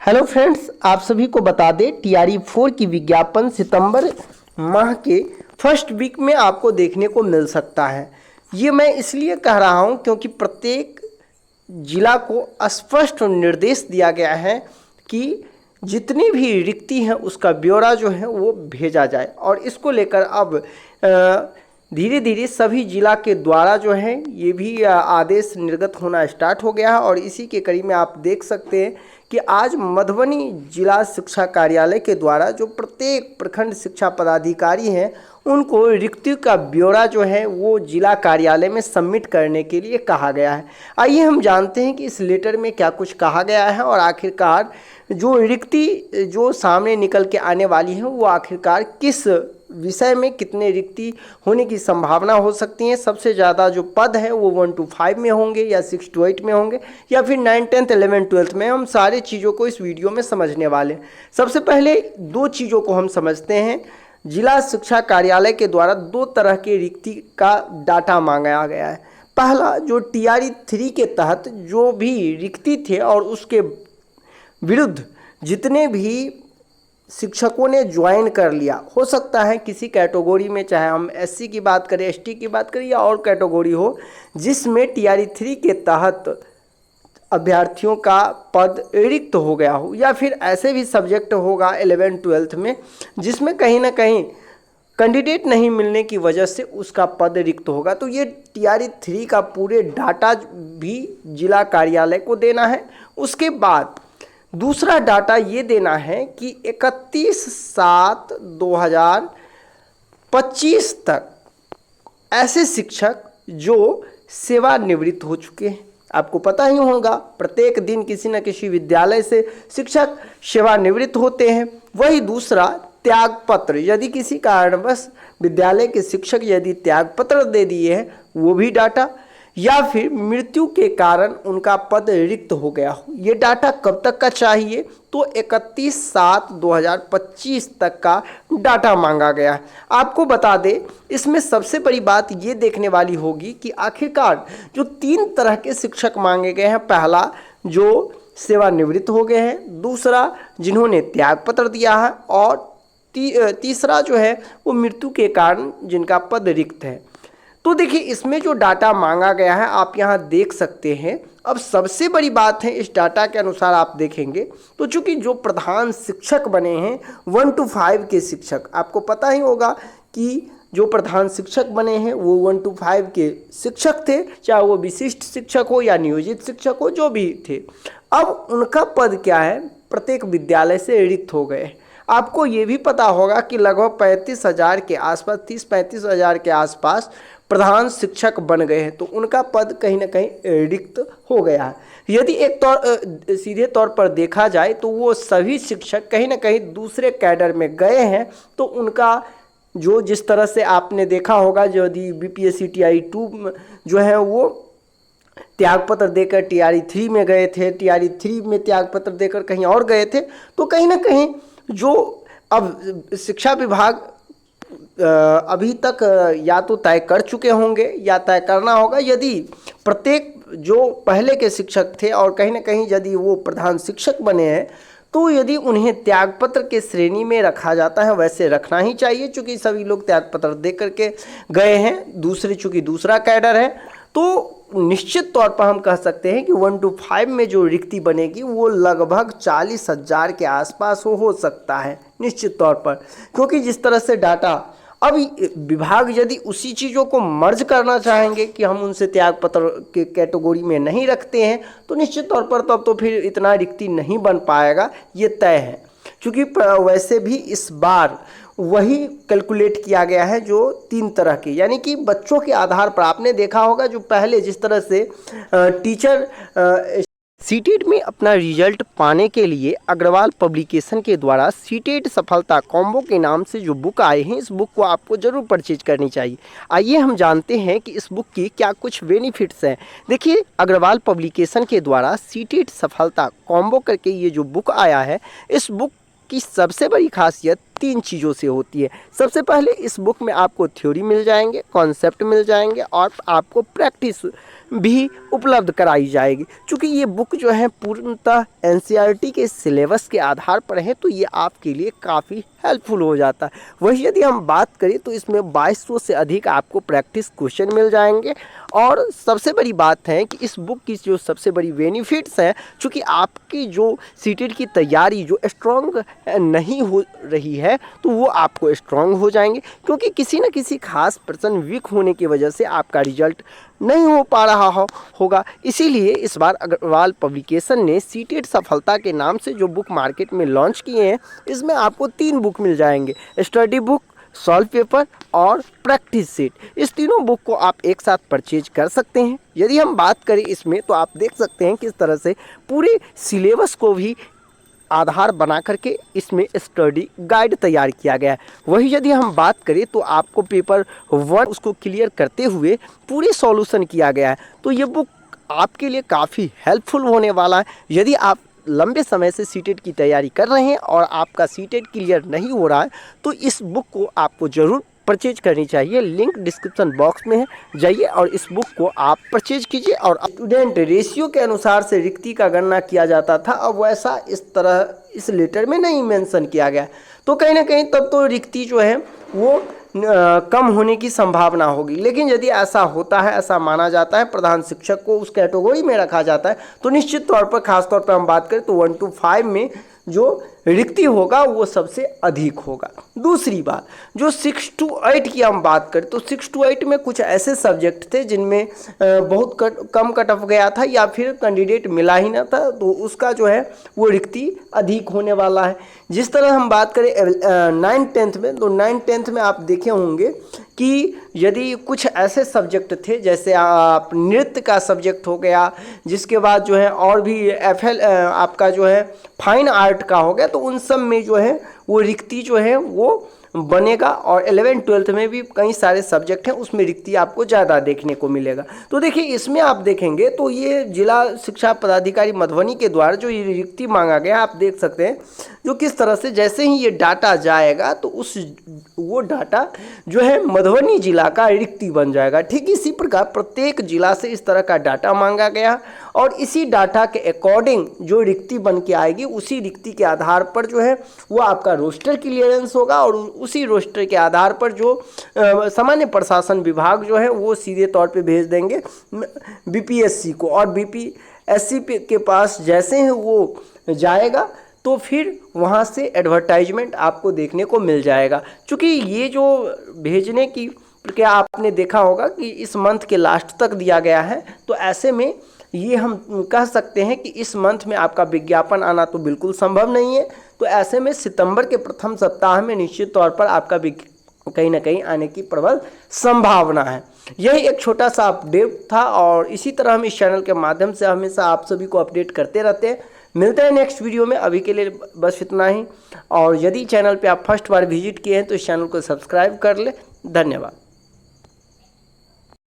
Hello friends, आप सभी को बता दें टीआरई 4 की विज्ञापन सितंबर माह के फर्स्ट वीक में आपको देखने को मिल सकता है। ये मैं इसलिए कह रहा हूँ क्योंकि प्रत्येक जिला को स्पष्ट निर्देश दिया गया है कि जितनी भी रिक्ति हैं उसका ब्यौरा जो है वो भेजा जाए और इसको लेकर अब धीरे धीरे सभी जिला के द्वारा जो है ये भी आदेश निर्गत होना स्टार्ट हो गया है। और इसी के कड़ी में आप देख सकते हैं कि आज मधुबनी जिला शिक्षा कार्यालय के द्वारा जो प्रत्येक प्रखंड शिक्षा पदाधिकारी हैं उनको रिक्तियों का ब्यौरा जो है वो जिला कार्यालय में सबमिट करने के लिए कहा गया है। आइए हम जानते हैं कि इस लेटर में क्या कुछ कहा गया है और आखिरकार जो रिक्ति जो सामने निकल के आने वाली है वो आखिरकार किस विषय में कितने रिक्ति होने की संभावना हो सकती है। सबसे ज़्यादा जो पद है वो 1 to 5 में होंगे या 6 to 8 में होंगे या फिर 9, 10, 11, 12 में। हम सारी चीज़ों को इस वीडियो में समझने वाले हैं। सबसे पहले दो चीज़ों को हम समझते हैं। जिला शिक्षा कार्यालय के द्वारा दो तरह के रिक्ति का डाटा मांगा गया है। पहला, जो टीआरई 3 के तहत जो भी रिक्ति थे और उसके विरुद्ध जितने भी शिक्षकों ने ज्वाइन कर लिया, हो सकता है किसी कैटेगरी में, चाहे हम एससी की बात करें, एसटी की बात करें या और कैटेगरी हो जिसमें टीआरई 3 के तहत अभ्यर्थियों का पद रिक्त हो गया हो, या फिर ऐसे भी सब्जेक्ट होगा 11, 12 में जिसमें कहीं ना कहीं कैंडिडेट नहीं मिलने की वजह से उसका पद रिक्त होगा। तो ये टीआरई 3 का पूरे डाटा भी जिला कार्यालय को देना है। उसके बाद दूसरा डाटा ये देना है कि 31/7/2025 तक ऐसे शिक्षक जो सेवानिवृत्त हो चुके हैं। आपको पता ही होगा प्रत्येक दिन किसी न किसी विद्यालय से शिक्षक सेवानिवृत्त होते हैं। वही दूसरा, त्यागपत्र, यदि किसी कारणवश विद्यालय के शिक्षक यदि त्यागपत्र दे दिए हैं वो भी डाटा, या फिर मृत्यु के कारण उनका पद रिक्त हो गया हो। ये डाटा कब तक का चाहिए? तो 31/7/2025 तक का डाटा मांगा गया है। आपको बता दें इसमें सबसे बड़ी बात ये देखने वाली होगी कि आखिरकार जो 3 तरह के शिक्षक मांगे गए हैं, पहला जो सेवानिवृत्त हो गए हैं, दूसरा जिन्होंने त्यागपत्र दिया है और तीसरा जो है वो मृत्यु के कारण जिनका पद रिक्त है। तो देखिए इसमें जो डाटा मांगा गया है आप यहाँ देख सकते हैं। अब सबसे बड़ी बात है, इस डाटा के अनुसार आप देखेंगे तो चूंकि जो प्रधान शिक्षक बने हैं 1 to 5 के शिक्षक, आपको पता ही होगा कि जो प्रधान शिक्षक बने हैं वो 1 to 5 के शिक्षक थे, चाहे वो विशिष्ट शिक्षक हो या नियोजित शिक्षक हो, जो भी थे। अब उनका पद क्या है, प्रत्येक विद्यालय से रिक्त हो गए। आपको ये भी पता होगा कि लगभग 35,000 के आसपास, 30-35,000 के आसपास प्रधान शिक्षक बन गए हैं। तो उनका पद कहीं ना कहीं रिक्त हो गया है। यदि सीधे तौर पर देखा जाए तो वो सभी शिक्षक कहीं ना कहीं दूसरे कैडर में गए हैं। तो उनका जो जिस तरह से आपने देखा होगा, यदि बीपीएससी टीआरई 2 जो है वो त्यागपत्र देकर टीआरई 3 में गए थे, टीआरई 3 में त्यागपत्र देकर कहीं और गए थे, तो कहीं ना कहीं जो अब शिक्षा विभाग अभी तक या तो तय कर चुके होंगे या तय करना होगा। यदि प्रत्येक जो पहले के शिक्षक थे और कहीं ना कहीं यदि वो प्रधान शिक्षक बने हैं तो यदि उन्हें त्यागपत्र के श्रेणी में रखा जाता है, वैसे रखना ही चाहिए चूँकि सभी लोग त्यागपत्र दे करके गए हैं। दूसरी चूँकि दूसरा कैडर है तो निश्चित तौर पर हम कह सकते हैं कि 1 to 5 में जो रिक्ति बनेगी वो लगभग 40,000 के आसपास हो सकता है निश्चित तौर पर। क्योंकि जिस तरह से डाटा अब विभाग यदि उसी चीज़ों को मर्ज करना चाहेंगे कि हम उनसे त्यागपत्र के कैटेगरी में नहीं रखते हैं तो निश्चित तौर पर तब तो फिर इतना रिक्ति नहीं बन पाएगा, ये तय है। क्योंकि वैसे भी इस बार वही कैलकुलेट किया गया है जो 3 तरह के, यानी कि बच्चों के आधार पर। आपने देखा होगा जो पहले जिस तरह से टीचर सीटेट में अपना रिजल्ट पाने के लिए अग्रवाल पब्लिकेशन के द्वारा सीटेट सफलता कॉम्बो के नाम से जो बुक आए हैं, इस बुक को आपको ज़रूर परचेज करनी चाहिए। आइए हम जानते हैं कि इस बुक की क्या कुछ बेनिफिट्स हैं। देखिए अग्रवाल पब्लिकेशन के द्वारा सीटेट सफलता कॉम्बो करके ये जो बुक आया है, इस बुक की सबसे बड़ी खासियत 3 चीज़ों से होती है। सबसे पहले इस बुक में आपको थ्योरी मिल जाएंगे, कॉन्सेप्ट मिल जाएंगे और आपको प्रैक्टिस भी उपलब्ध कराई जाएगी। चूँकि ये बुक जो है पूर्णतः एनसीईआरटी के सिलेबस के आधार पर है, तो ये आपके लिए काफ़ी हेल्पफुल हो जाता है। वही यदि हम बात करें तो इसमें 2200 से अधिक आपको प्रैक्टिस क्वेश्चन मिल जाएंगे। और सबसे बड़ी बात है कि इस बुक की जो सबसे बड़ी बेनिफिट्स हैं, चूँकि आपकी जो सीटेट की तैयारी जो स्ट्रॉन्ग नहीं हो रही है तो वो आपको स्ट्रॉन्ग हो जाएंगे, क्योंकि किसी न किसी खास पर्सन वीक होने की वजह से आपका रिजल्ट नहीं हो पा रहा होगा। इसीलिए इस बार अग्रवाल पब्लिकेशन ने सीटेट सफलता के नाम से जो बुक मार्केट में लॉन्च किए हैं, इसमें आपको 3 बुक मिल जाएंगे, स्टडी बुक, सॉल्व पेपर और प्रैक्टिस सेट। इस तीनों बुक को आप एक साथ परचेज कर सकते हैं। यदि हम बात करें इसमें तो आप देख सकते हैं किस तरह से पूरे सिलेबस को भी आधार बना करके इसमें स्टडी गाइड तैयार किया गया है। वही यदि हम बात करें तो आपको पेपर 1 उसको क्लियर करते हुए पूरी सॉल्यूशन किया गया है। तो ये बुक आपके लिए काफ़ी हेल्पफुल होने वाला है। यदि आप लंबे समय से सीटेट की तैयारी कर रहे हैं और आपका सीटेट क्लियर नहीं हो रहा है तो इस बुक को आपको ज़रूर परचेज करनी चाहिए। लिंक डिस्क्रिप्शन बॉक्स में है, जाइए और इस बुक को आप परचेज कीजिए। और स्टूडेंट रेशियो के अनुसार से रिक्ति का गणना किया जाता था, अब वैसा इस तरह इस लेटर में नहीं मेंशन किया गया, तो कहीं ना कहीं तब तो रिक्ति जो है वो कम होने की संभावना होगी। लेकिन यदि ऐसा होता है, ऐसा माना जाता है, प्रधान शिक्षक को उस कैटेगरी में रखा जाता है, तो निश्चित तौर पर खास तौर पर हम बात करें तो 1 to 5 में जो रिक्ति होगा वो सबसे अधिक होगा। दूसरी बात, जो 6 to 8 की हम बात करें तो 6 to 8 में कुछ ऐसे सब्जेक्ट थे जिनमें बहुत कम कट ऑफ गया था या फिर कैंडिडेट मिला ही ना था, तो उसका जो है वो रिक्ति अधिक होने वाला है। जिस तरह हम बात करें 9th 10th में, तो 9th 10th में आप देखे होंगे कि यदि कुछ ऐसे सब्जेक्ट थे जैसे आप नृत्य का सब्जेक्ट हो गया, जिसके बाद जो है और भी FL आपका जो है फाइन आर्ट का हो गया, तो उन सब में जो है वो रिक्ति जो है वो बनेगा। और 11th 12th में भी कई सारे सब्जेक्ट हैं उसमें रिक्ति आपको ज़्यादा देखने को मिलेगा। तो देखिए इसमें आप देखेंगे तो ये जिला शिक्षा पदाधिकारी मधुबनी के द्वारा जो ये रिक्ति मांगा गया, आप देख सकते हैं जो किस तरह से जैसे ही ये डाटा जाएगा तो वो डाटा जो है मधुबनी जिला का रिक्ति बन जाएगा। ठीक इसी प्रकार प्रत्येक जिला से इस तरह का डाटा मांगा गया और इसी डाटा के अकॉर्डिंग जो रिक्ति बन के आएगी, उसी रिक्ति के आधार पर जो है वो आपका रोस्टर क्लियरेंस होगा और उसी रोस्टर के आधार पर जो सामान्य प्रशासन विभाग जो है वो सीधे तौर पे भेज देंगे BPSC को, और BPSC के पास जैसे ही वो जाएगा तो फिर वहाँ से एडवर्टाइजमेंट आपको देखने को मिल जाएगा। क्योंकि ये जो भेजने की प्रक्रिया आपने देखा होगा कि इस मंथ के लास्ट तक दिया गया है, तो ऐसे में ये हम कह सकते हैं कि इस मंथ में आपका विज्ञापन आना तो बिल्कुल संभव नहीं है। तो ऐसे में सितंबर के प्रथम सप्ताह में निश्चित तौर पर आपका कहीं ना कहीं आने की प्रबल संभावना है। यही एक छोटा सा अपडेट था और इसी तरह हम इस चैनल के माध्यम से हमेशा आप सभी को अपडेट करते रहते हैं। मिलते हैं नेक्स्ट वीडियो में, अभी के लिए बस इतना ही। और यदि चैनल पे आप फर्स्ट बार विजिट किए हैं तो इस चैनल को सब्सक्राइब कर ले। धन्यवाद।